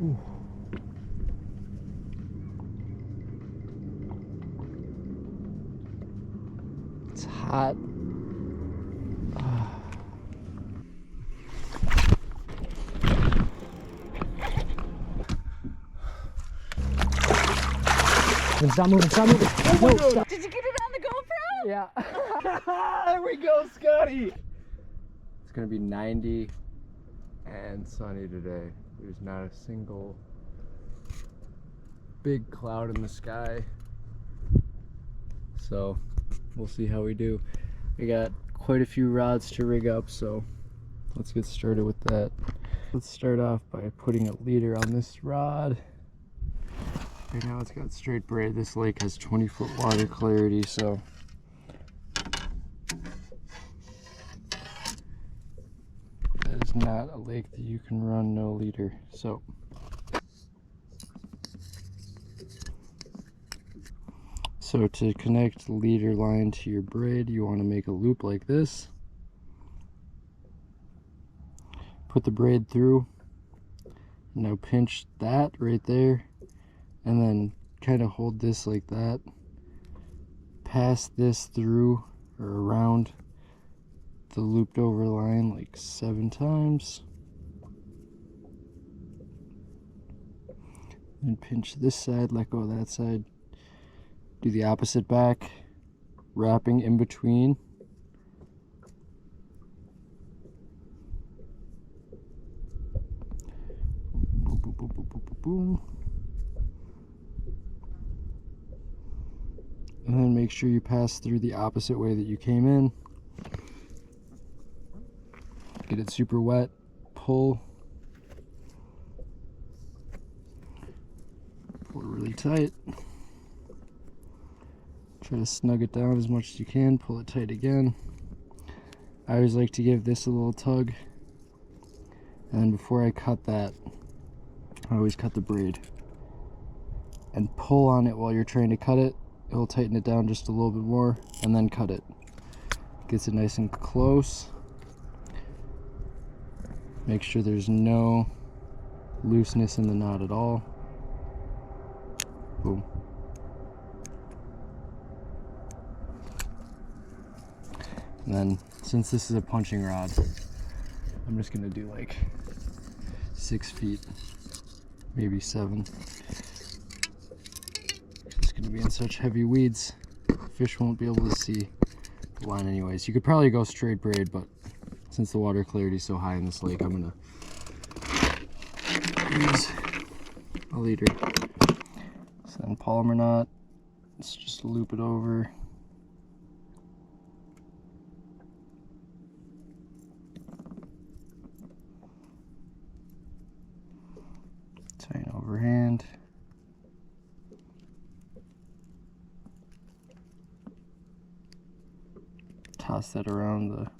Ooh. It's hot. Stop moving, stop moving. Oh no, stop. Did you get it on the GoPro? Yeah. There we go, Scotty. It's gonna be 90 and sunny today. There's not a single big cloud in the sky. So we'll see how we do. We got quite a few rods to rig up, so let's get started with that. Let's start off by putting a leader on this rod. Right now it's got straight braid. This lake has 20-foot water clarity, so that is not a lake that you can run no leader. So to connect the leader line to your braid, you want to make a loop like this. Put the braid through. Now pinch that right there, and then kind of hold this like that. Pass this through or around the looped over line like 7 times. And pinch this side, let go of that side. Do the opposite back, wrapping in between. Boom, boom, boom, boom, boom, boom, boom. And then make sure you pass through the opposite way that you came in. Get it super wet, pull. Pull it really tight. Try to snug it down as much as you can, pull it tight again. I always like to give this a little tug. And then before I cut that, I always cut the braid. And pull on it while you're trying to cut it. It'll tighten it down just a little bit more, and then cut it. Gets it nice and close. Make sure there's no looseness in the knot at all. Boom. And then, since this is a punching rod, I'm just gonna do like 6 feet, maybe 7. It's gonna be in such heavy weeds, fish won't be able to see the line anyways. You could probably go straight braid, but since the water clarity is so high in this lake, I'm gonna use a leader. So then polymer knot, let's just loop it over. Tighten overhand. Toss that around the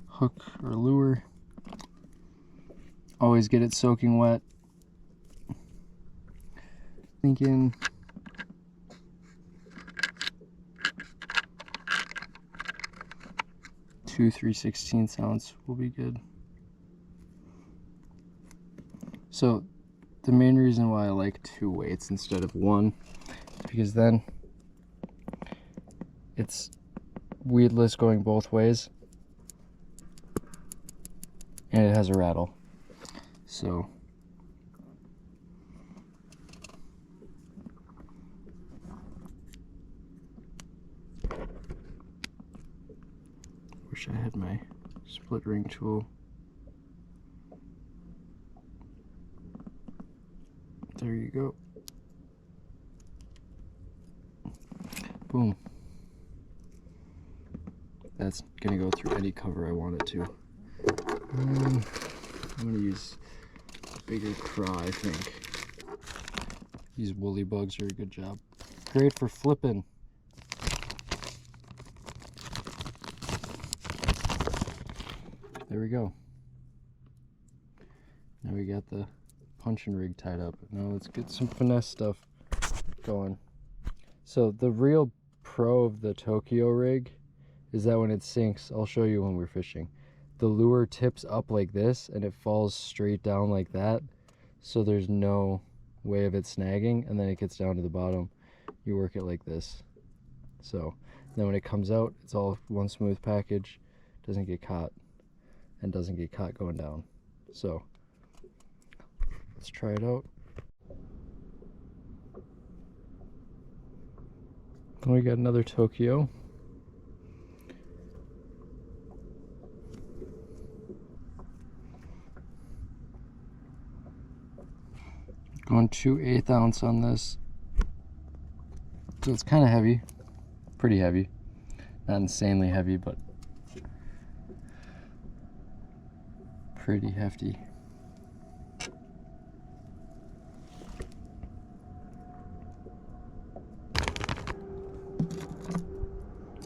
hook or lure. Always get it soaking wet. Thinking 2 3/16 ounce will be good. So the main reason why I like 2 weights instead of 1 is because then it's weedless going both ways and it has a rattle. So wish I had my split ring tool. There you go. Boom. That's gonna go through any cover I want it to. I'm gonna use a bigger craw, I think. These woolly bugs are a good job. Great for flipping. There we go. Now we got the punching rig tied up. Now let's get some finesse stuff going. So the real pro of the Tokyo rig is that when it sinks, I'll show you when we're fishing, the lure tips up like this and it falls straight down like that. so there's no way of it snagging, and then it gets down to the bottom. You work it like this. So then when it comes out, it's all one smooth package, doesn't get caught, and doesn't get caught going down. So let's try it out. We got another Tokyo. Going 2/8 ounce on this. So it's kind of heavy, pretty heavy. Not insanely heavy, but pretty hefty.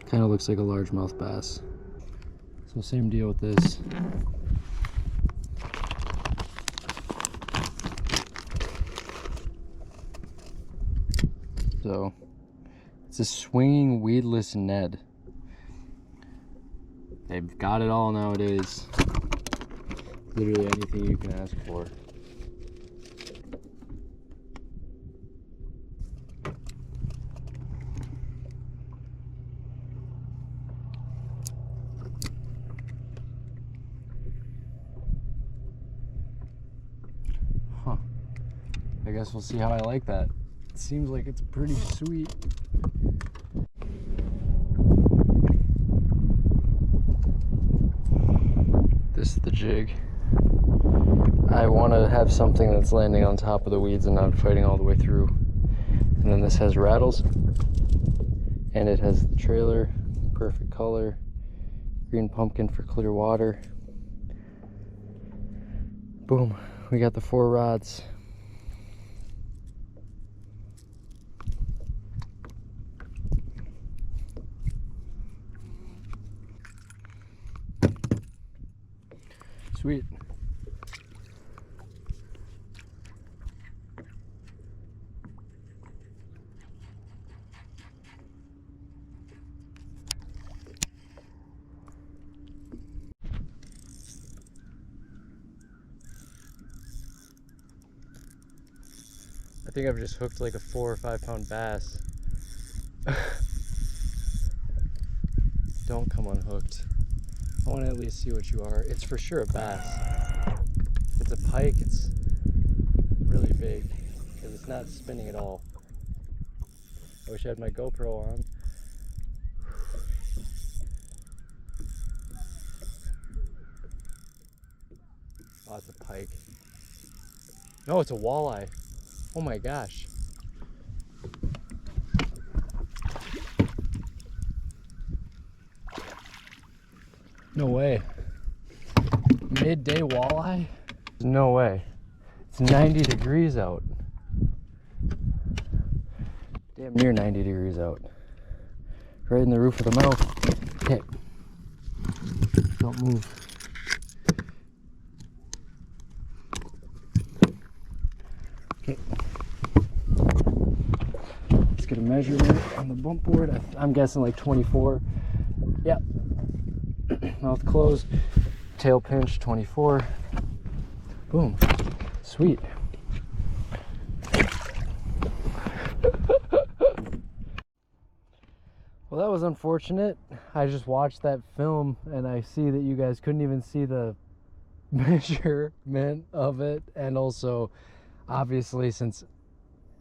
Kind of looks like a largemouth bass. So same deal with this. So it's a swinging weedless Ned. They've got it all nowadays. Literally anything you can ask for. Huh. I guess we'll see how I like that. It seems like it's pretty sweet. This is the jig. I want to have something that's landing on top of the weeds and not fighting all the way through. And then this has rattles. And it has the trailer, perfect color, green pumpkin for clear water. Boom, we got the 4 rods. Sweet. I think I've just hooked like a 4 or 5 pound bass. Don't come unhooked. I want to at least see what you are. It's for sure a bass. If it's a pike, it's really big because it's not spinning at all. I wish I had my GoPro on. Oh, it's a pike. No, it's a walleye. Oh my gosh. No way. Midday walleye? No way. It's 90 degrees out. Damn near 90 degrees out. Right in the roof of the mouth. Okay. Don't move. Okay. Let's get a measurement on the bump board. I'm guessing like 24. Yep. Mouth closed, tail pinch, 24. Boom. Sweet. Well, that was unfortunate. I just watched that film and I see that you guys couldn't even see the measurement of it. And also, obviously, since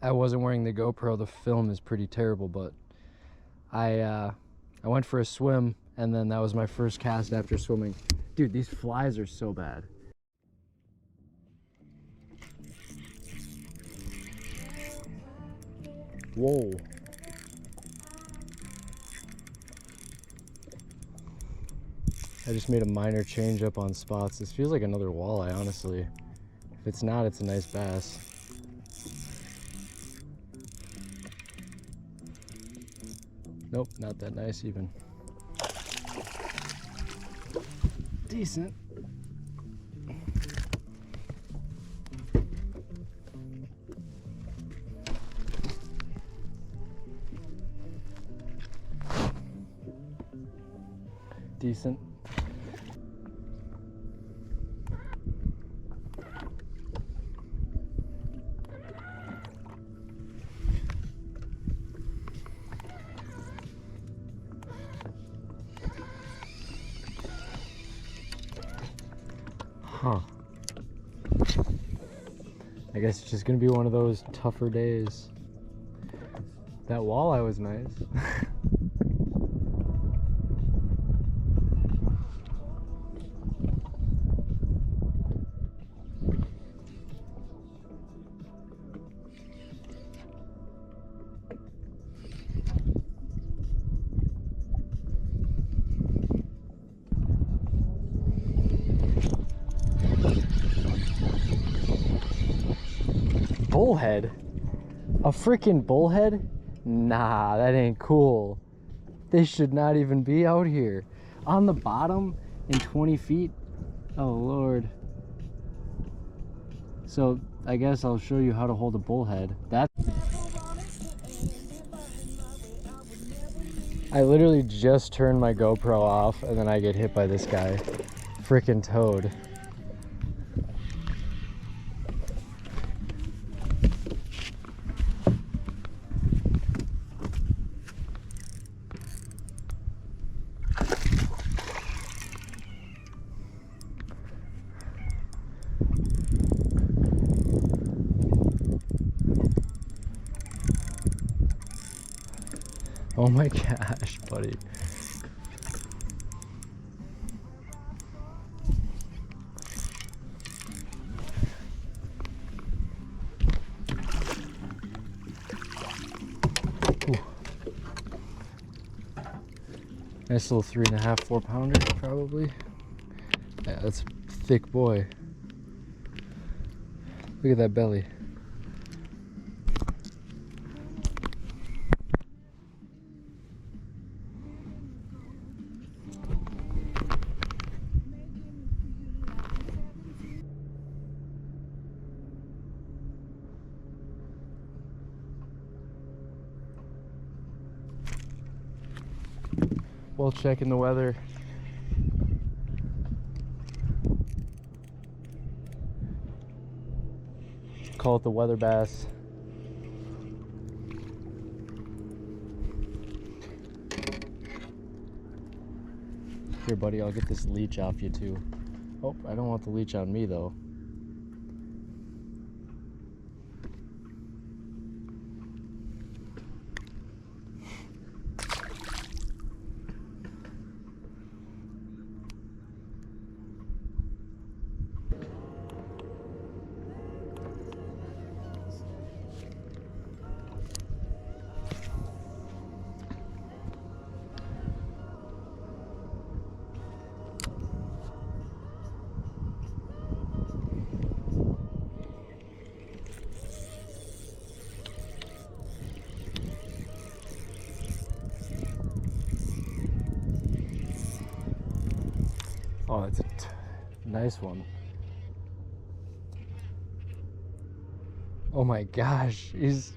I wasn't wearing the GoPro, the film is pretty terrible, but I went for a swim, and then that was my first cast after swimming. Dude, these flies are so bad. Whoa. I just made a minor change up on spots. This feels like another walleye, honestly. If it's not, it's a nice bass. Nope, not that nice even. Decent. Decent. Huh. I guess it's just gonna be one of those tougher days. That walleye was nice. Bullhead? A freaking bullhead? Nah, that ain't cool. They should not even be out here. On the bottom in 20 feet? Oh Lord. So I guess I'll show you how to hold a bullhead. I literally just turned my GoPro off and then I get hit by this guy. Freaking toad. Oh my gosh, buddy. Ooh. Nice little 3.5, 4 pounder, probably. Yeah, that's a thick boy. Look at that belly. While checking the weather. Call it the weather bass. Here, buddy, I'll get this leech off you too. Oh, I don't want the leech on me though. Oh, that's a nice one. Oh my gosh, he's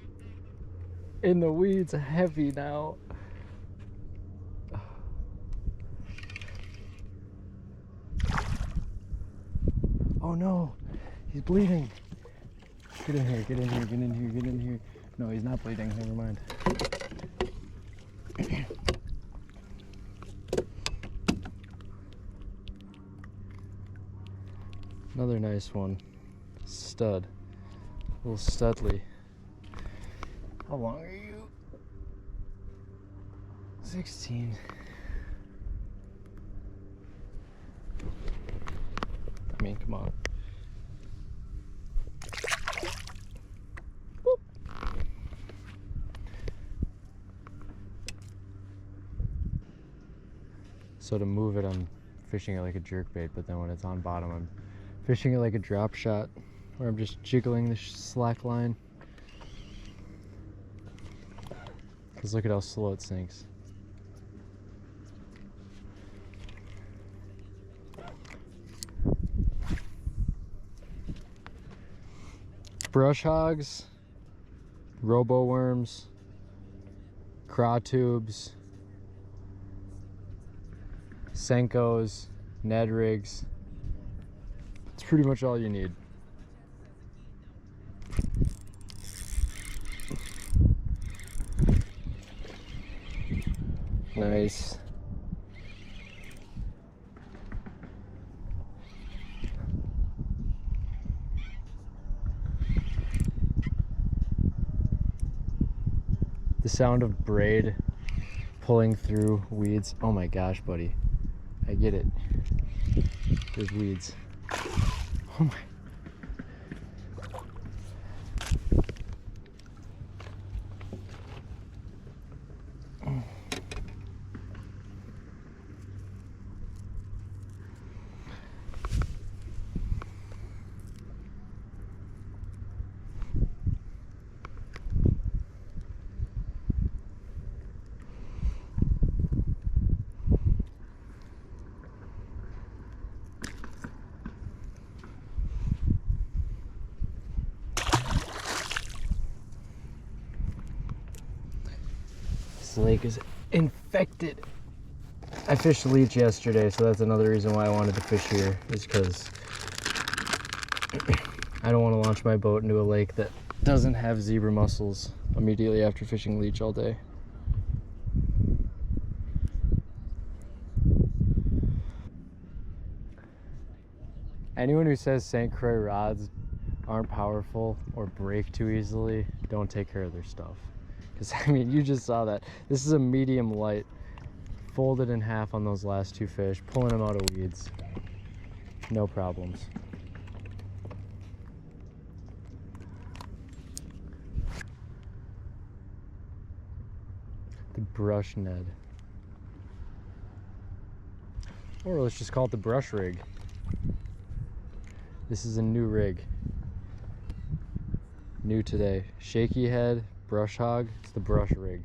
in the weeds heavy now. Oh no, he's bleeding. Get in here, get in here, get in here, get in here. No, he's not bleeding, never mind. Another nice one. Stud. Little studly. How long are you? 16. I mean, come on. Whoop. So to move it, I'm fishing it like a jerkbait, but then when it's on bottom, I'm fishing it like a drop shot, where I'm just jiggling the slack line. Because look at how slow it sinks. Brush hogs, robo worms, craw tubes, Senkos, Ned rigs. It's pretty much all you need. Nice. sound of braid pulling through weeds. Oh my gosh, buddy. I get it. There's weeds. Oh my. This lake is infected. I fished leech yesterday, so that's another reason why I wanted to fish here, is because I don't want to launch my boat into a lake that doesn't have zebra mussels immediately after fishing leech all day. Anyone who says St. Croix rods aren't powerful or break too easily, don't take care of their stuff. Because, I mean, you just saw that. This is a medium light, folded in half on those last two fish, pulling them out of weeds. No problems. The brush Ned. Or let's just call it the brush rig. This is a new rig. New today. Shaky head, brush hog. It's the brush rig.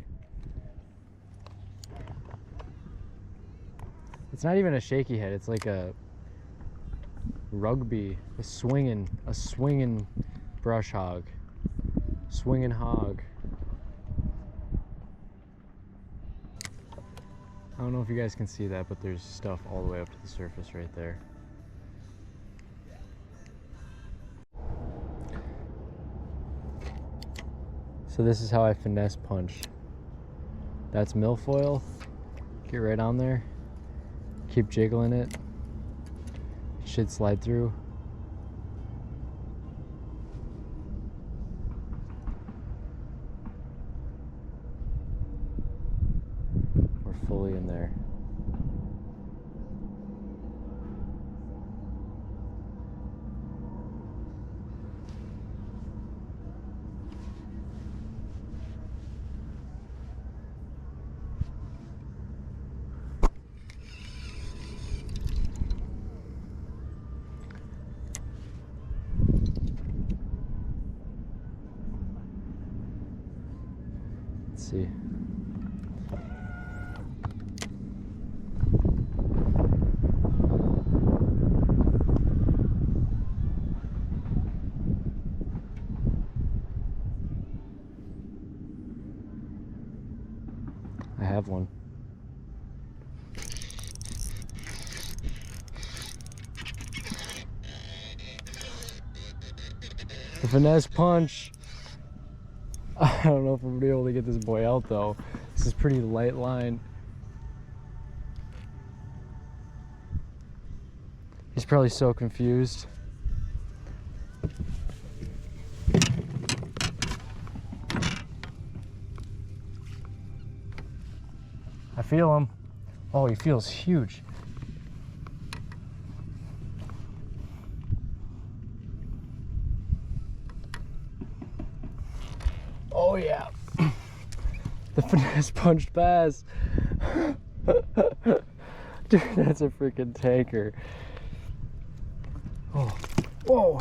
It's not even a shaky head. It's like a rugby, a swinging brush hog. Swinging hog. I don't know if you guys can see that, but there's stuff all the way up to the surface right there. So this is how I finesse punch. That's milfoil. Get right on there. Keep jiggling it. It should slide through. We're fully in there. Let's see. I have one. The finesse punch. I don't know if I'm gonna be able to get this boy out though. This is pretty light line. He's probably so confused. I feel him. Oh, he feels huge. Oh yeah. The finesse punched bass. Dude, that's a freaking tanker. Oh. Whoa.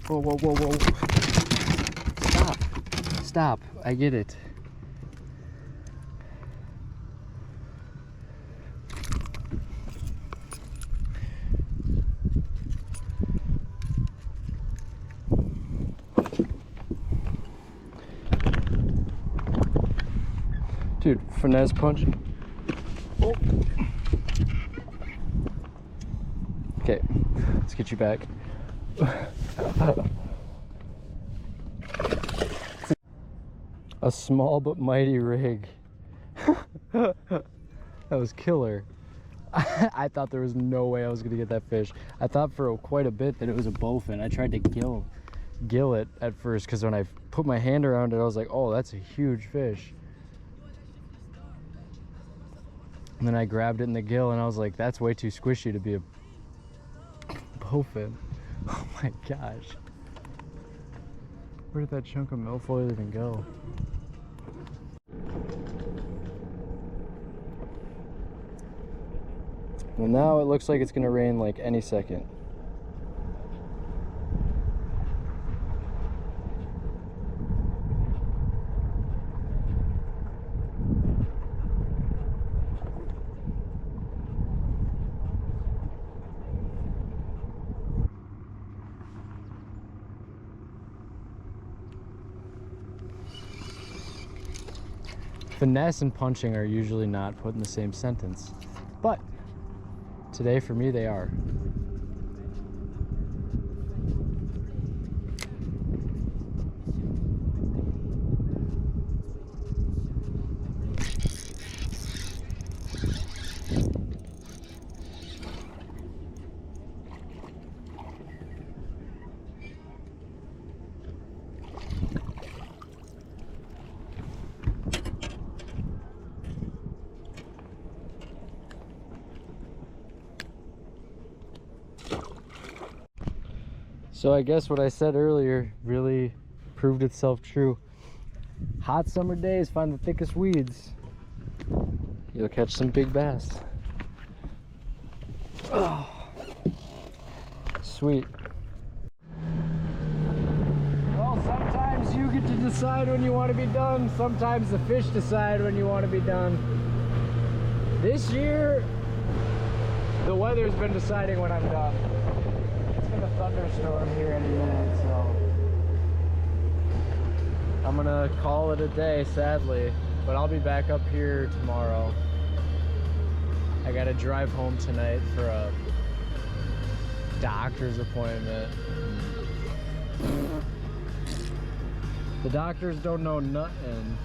Whoa, whoa, whoa, whoa. Stop. Stop. I get it. Dude, finesse punching. Oh. Okay, let's get you back. A small but mighty rig. That was killer. I thought there was no way I was gonna get that fish. I thought for quite a bit that it was a bowfin. I tried to gill it at first because when I put my hand around it, I was like, oh, that's a huge fish. And then I grabbed it in the gill and I was like, that's way too squishy to be a bowfin. Oh my gosh. Where did that chunk of milfoil even go? Well, now it looks like it's gonna rain like any second. Finesse and punching are usually not put in the same sentence, but today for me they are. So I guess what I said earlier really proved itself true. Hot summer days, find the thickest weeds. You'll catch some big bass. Oh, sweet. Well, sometimes you get to decide when you want to be done. Sometimes the fish decide when you want to be done. This year, the weather's been deciding when I'm done. A thunderstorm here any minute, so I'm gonna call it a day, sadly, but I'll be back up here tomorrow. I gotta drive home tonight for a doctor's appointment. The doctors don't know nothing,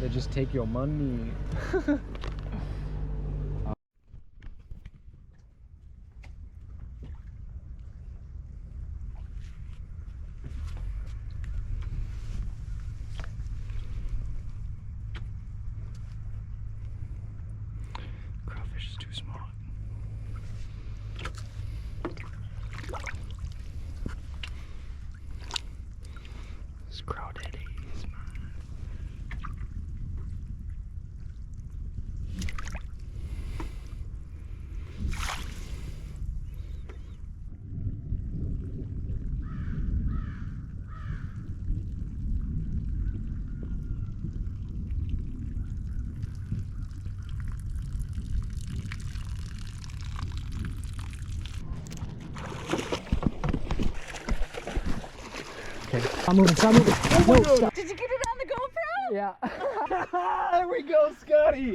they just take your money. Crawfish is too small. This crawdaddy is mine. Stop moving, stop moving. Oh, no, stop. Did you get it on the GoPro? Yeah. There we go, Scotty.